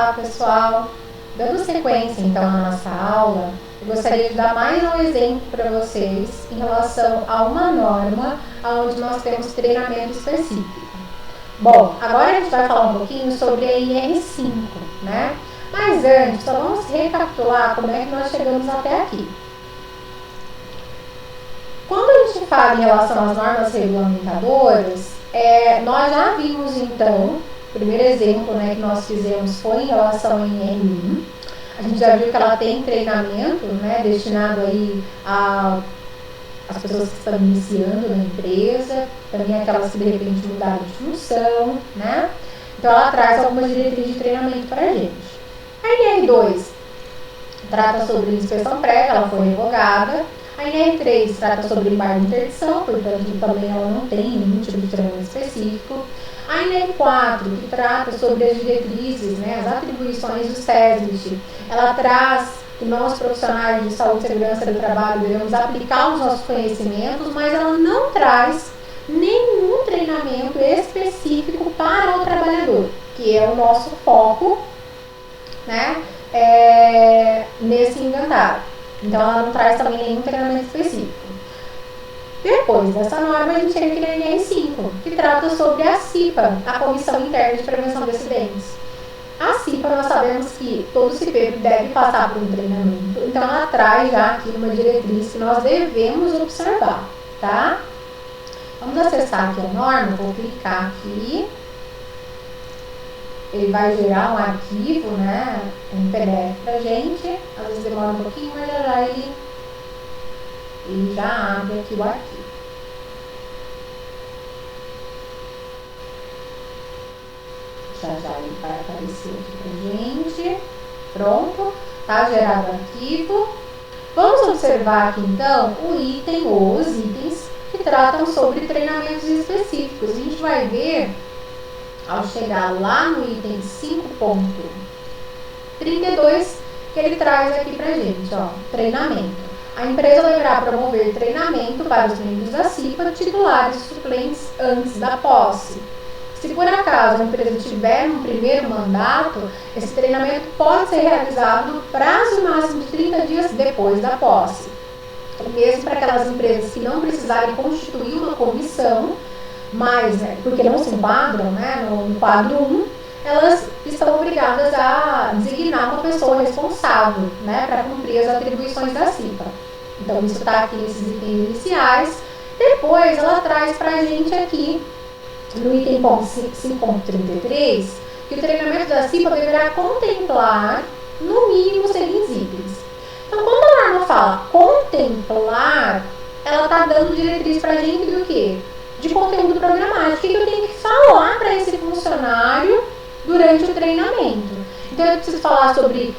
Olá, pessoal! Dando sequência, então, na nossa aula, eu gostaria de dar mais um exemplo para vocês em relação a uma norma onde nós temos treinamento específico. Bom, agora a gente vai falar um pouquinho sobre a IR5, né? Mas antes, só vamos recapitular como é que nós chegamos até aqui. Quando a gente fala em relação às normas regulamentadoras, nós já vimos, então, o primeiro exemplo, né, que nós fizemos foi em relação à IR1. A gente já viu que ela tem treinamento, né, destinado aí às pessoas que estão iniciando na empresa, também aquelas que de repente mudaram de função, né? Então ela traz algumas diretrizes de treinamento para a gente. A IR2 trata sobre inspeção prévia, ela foi revogada. A IR3 trata sobre embargo de interdição, portanto também ela não tem nenhum tipo de treinamento específico. A INR4, que trata sobre as diretrizes, né, as atribuições do SESMIT, ela traz que nós profissionais de saúde e segurança do trabalho devemos aplicar os nossos conhecimentos, mas ela não traz nenhum treinamento específico para o trabalhador, que é o nosso foco, né, nesse inventário. Então ela não traz também nenhum treinamento específico. Depois dessa norma, a gente chega aqui na INR5, que trata sobre a CIPA, a Comissão Interna de Prevenção de Acidentes. A CIPA, nós sabemos que todo cipeiro deve passar por um treinamento, então ela traz já aqui uma diretriz que nós devemos observar, tá? Vamos acessar aqui a norma, vou clicar aqui. Ele vai gerar um arquivo, né, em PDF pra gente, às vezes demora um pouquinho, mas já ele já abre aqui o arquivo. Já ele vai aparecer aqui pra gente. Pronto, tá gerado o arquivo. Vamos observar aqui então os itens que tratam sobre treinamentos específicos. A gente vai ver, ao chegar lá no item 5.32, que ele traz aqui pra gente, ó, treinamento. A empresa deverá promover treinamento para os membros da CIPA, titulares e suplentes antes da posse. Se por acaso a empresa tiver um primeiro mandato, esse treinamento pode ser realizado no prazo máximo de 30 dias depois da posse. E mesmo para aquelas empresas que não precisarem constituir uma comissão, mas porque não se enquadram, né, no quadro 1, elas estão obrigadas a designar uma pessoa responsável, né, para cumprir as atribuições da CIPA. Então isso está aqui nesses itens iniciais. Depois ela traz para a gente aqui no item 5.33 que o treinamento da CIPA deverá contemplar no mínimo os seguintes itens. Então quando a norma fala contemplar, ela está dando diretriz para a gente do quê? De conteúdo programático. O que eu tenho que falar para esse funcionário durante o treinamento? Então eu preciso falar sobre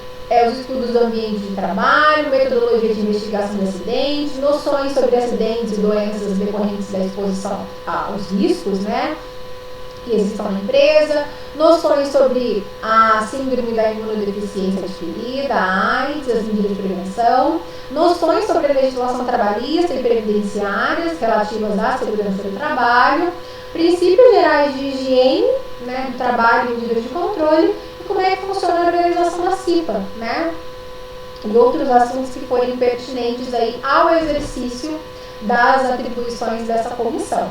os estudos do ambiente de trabalho, metodologia de investigação de acidentes, noções sobre acidentes e doenças decorrentes da exposição aos riscos, né, que existam na empresa, noções sobre a síndrome da imunodeficiência adquirida, a AIDS, as medidas de prevenção, noções sobre a legislação trabalhista e previdenciárias relativas à segurança do trabalho, princípios gerais de higiene, né, do trabalho e medidas de controle, como é que funciona a organização da CIPA, né? E outros assuntos que forem pertinentes aí ao exercício das atribuições dessa comissão.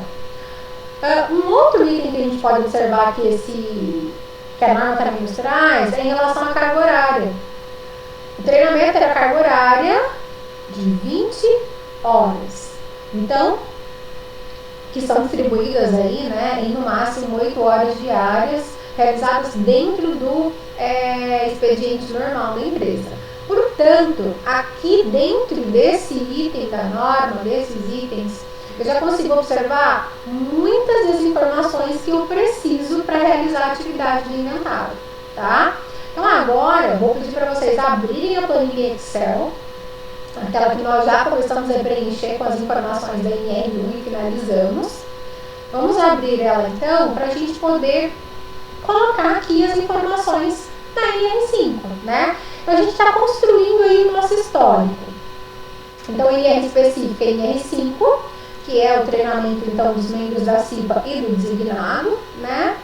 Um outro item que a gente pode observar que a norma também nos traz é em relação à carga horária. O treinamento era carga horária de 20 horas. Então, que são distribuídas aí, né, em no máximo 8 horas diárias, realizadas dentro do expediente normal da empresa. Portanto, aqui dentro desse item da norma, desses itens, eu já consigo observar muitas das informações que eu preciso para realizar a atividade de inventário, tá? Então agora, vou pedir para vocês abrirem a planilha Excel, aquela que nós já começamos a preencher com as informações da INR1 e finalizamos. Vamos abrir ela então, para a gente poder colocar aqui as informações da INR5, né? Então a gente está construindo aí o nosso histórico. Então a INR específica é INR5, que é o treinamento então dos membros da CIPA e do designado, né?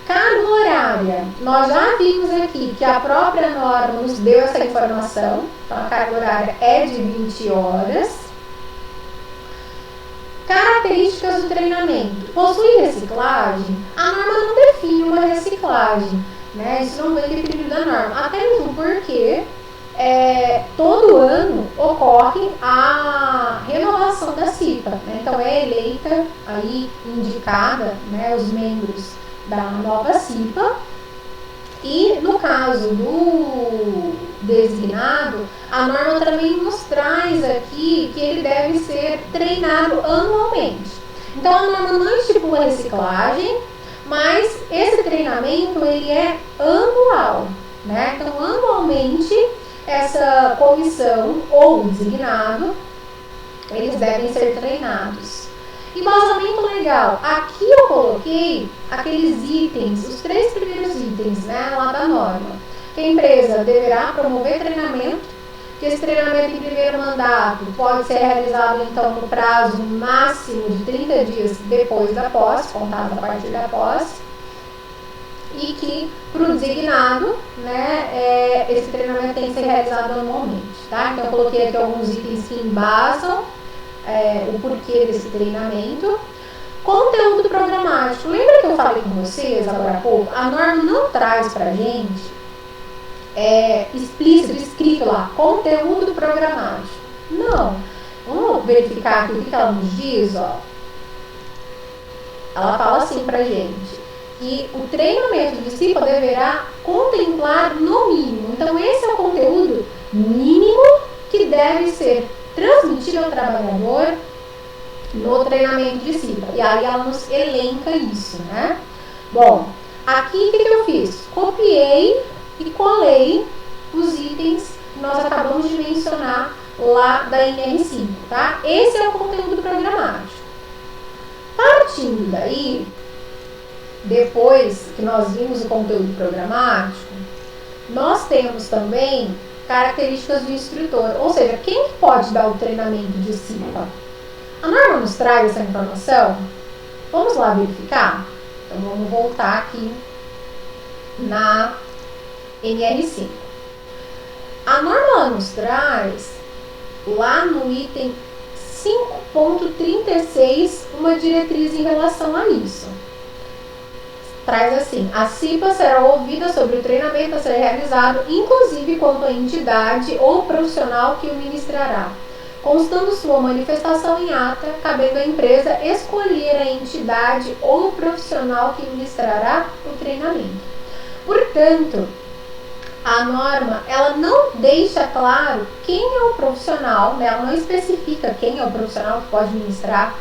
Carga horária, nós já vimos aqui que a própria norma nos deu essa informação, então a carga horária é de 20 horas. Características do treinamento. Possui reciclagem? A norma não define uma reciclagem, né? Isso não vem definido da norma, até mesmo porque todo ano ocorre a renovação da CIPA, né? Então é eleita, aí indicada, né, os membros da nova CIPA, e no caso do designado, a norma também nos traz aqui que ele deve ser treinado anualmente. Então a norma não estipula reciclagem, mas esse treinamento ele é anual, né? Então anualmente essa comissão ou designado, eles devem ser treinados. Embasamento legal. Aqui eu coloquei aqueles itens, os 3 primeiros itens, né, lá da norma. Que a empresa deverá promover treinamento, que esse treinamento em primeiro mandato pode ser realizado, então, no prazo máximo de 30 dias depois da posse, contado a partir da posse, e que, para o designado, né, esse treinamento tem que ser realizado anualmente, tá? Então, eu coloquei aqui alguns itens que embasam o porquê desse treinamento. Conteúdo programático. Lembra que eu falei com vocês agora há pouco? A norma não traz pra gente explícito, escrito lá, conteúdo programático. Não. Vamos verificar aqui o que ela nos diz, ó. Ela fala assim pra gente, que o treinamento de CIPA deverá contemplar no mínimo. Então, esse é o conteúdo mínimo que deve ser transmitido ao trabalhador no treinamento de CIPA. E aí ela nos elenca isso, né? Bom, aqui o que eu fiz? Copiei e colei os itens que nós acabamos de mencionar lá da NR5, tá? Esse é o conteúdo programático. Partindo daí, depois que nós vimos o conteúdo programático, nós temos também características do instrutor, ou seja, quem pode dar o treinamento de CIPA? A norma nos traz essa informação? Vamos lá verificar? Então vamos voltar aqui na NR5. A norma nos traz, lá no item 5.36, uma diretriz em relação a isso. Traz assim: a CIPA será ouvida sobre o treinamento a ser realizado, inclusive quanto à entidade ou profissional que o ministrará, constando sua manifestação em ata, cabendo à empresa escolher a entidade ou profissional que ministrará o treinamento. Portanto, a norma, ela não deixa claro quem é o profissional, né? Ela não especifica quem é o profissional que pode ministrar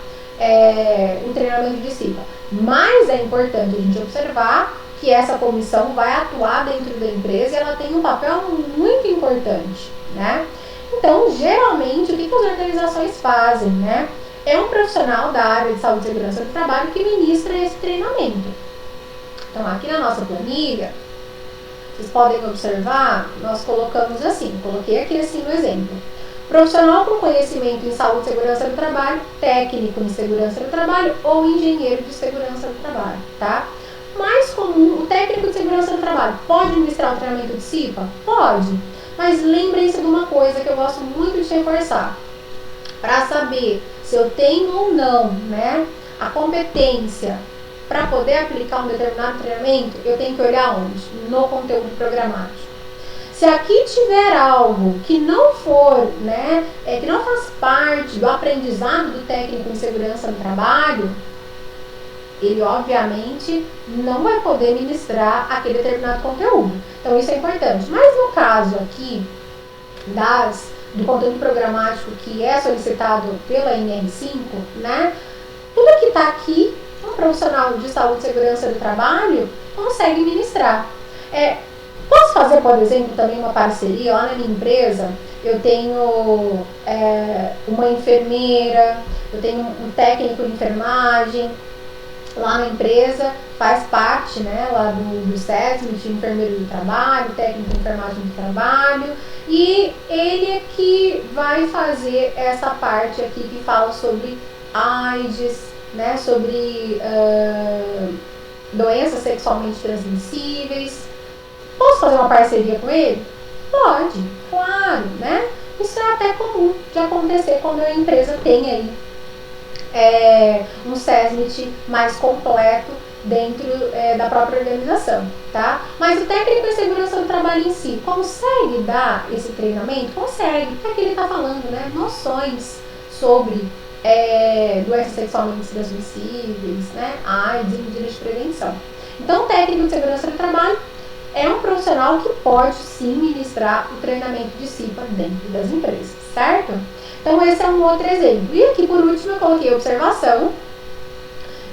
o treinamento de CIPA. Mas é importante a gente observar que essa comissão vai atuar dentro da empresa e ela tem um papel muito importante, né? Então, geralmente, o que as organizações fazem, né? É um profissional da área de saúde e segurança do trabalho que ministra esse treinamento. Então, aqui na nossa planilha, vocês podem observar, nós colocamos assim, coloquei aqui assim no exemplo. Profissional com conhecimento em saúde e segurança do trabalho, técnico em segurança do trabalho ou engenheiro de segurança do trabalho, tá? Mais comum, o técnico de segurança do trabalho pode ministrar o treinamento de CIPA? Pode, mas lembrem-se de uma coisa que eu gosto muito de reforçar. Para saber se eu tenho ou não, né, a competência para poder aplicar um determinado treinamento, eu tenho que olhar onde? No conteúdo programático. Se aqui tiver algo que não for, né, que não faz parte do aprendizado do técnico em segurança do trabalho, ele obviamente não vai poder ministrar aquele determinado conteúdo. Então isso é importante. Mas no caso aqui do conteúdo programático que é solicitado pela NR5, né, tudo que está aqui, um profissional de saúde e segurança do trabalho consegue ministrar. Posso fazer, por exemplo, também uma parceria lá na minha empresa? Eu tenho uma enfermeira, eu tenho um técnico de enfermagem lá na empresa, faz parte, né, lá do SESM, de enfermeiro do trabalho, técnico de enfermagem do trabalho, e ele é que vai fazer essa parte aqui que fala sobre AIDS, né, sobre doenças sexualmente transmissíveis. Posso fazer uma parceria com ele? Pode, claro, né? Isso é até comum de acontecer quando a empresa tem aí um SESMIT mais completo dentro da própria organização, tá? Mas o técnico de segurança do trabalho em si consegue dar esse treinamento? Consegue, porque ele está falando, né? Noções sobre doenças sexualmente transmissíveis, né? AIDS e medidas de prevenção. Então, o técnico de segurança do trabalho é um profissional que pode sim ministrar o treinamento de CIPA dentro das empresas, certo? Então, esse é um outro exemplo. E aqui, por último, eu coloquei observação,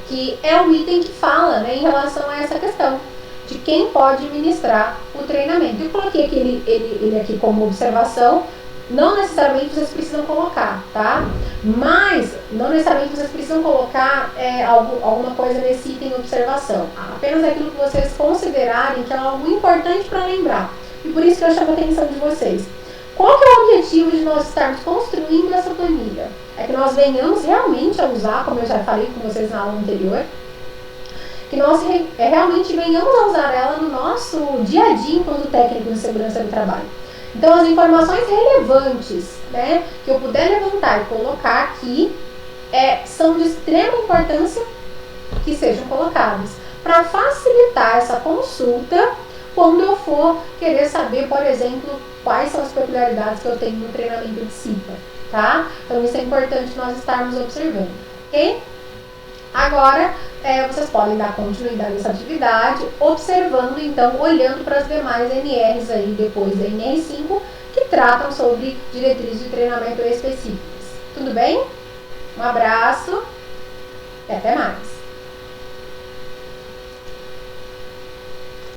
que é um item que fala, né, em relação a essa questão de quem pode ministrar o treinamento. Eu coloquei aqui ele aqui como observação. Não necessariamente vocês precisam colocar, tá? Mas não necessariamente vocês precisam colocar alguma coisa nesse item de observação. Apenas aquilo que vocês considerarem que é algo importante para lembrar. E por isso que eu chamo a atenção de vocês. Qual que é o objetivo de nós estarmos construindo essa planilha? É que nós venhamos realmente a usar, como eu já falei com vocês na aula anterior, que nós realmente venhamos a usar ela no nosso dia a dia enquanto técnico de segurança do trabalho. Então, as informações relevantes, né, que eu puder levantar e colocar aqui são de extrema importância que sejam colocadas, para facilitar essa consulta quando eu for querer saber, por exemplo, quais são as peculiaridades que eu tenho no treinamento de CIPA, tá? Então, isso é importante nós estarmos observando, ok? Agora, vocês podem dar continuidade a essa atividade, observando, então, olhando para as demais NRs aí, depois da NR5, que tratam sobre diretrizes de treinamento específicas. Tudo bem? Um abraço e até mais!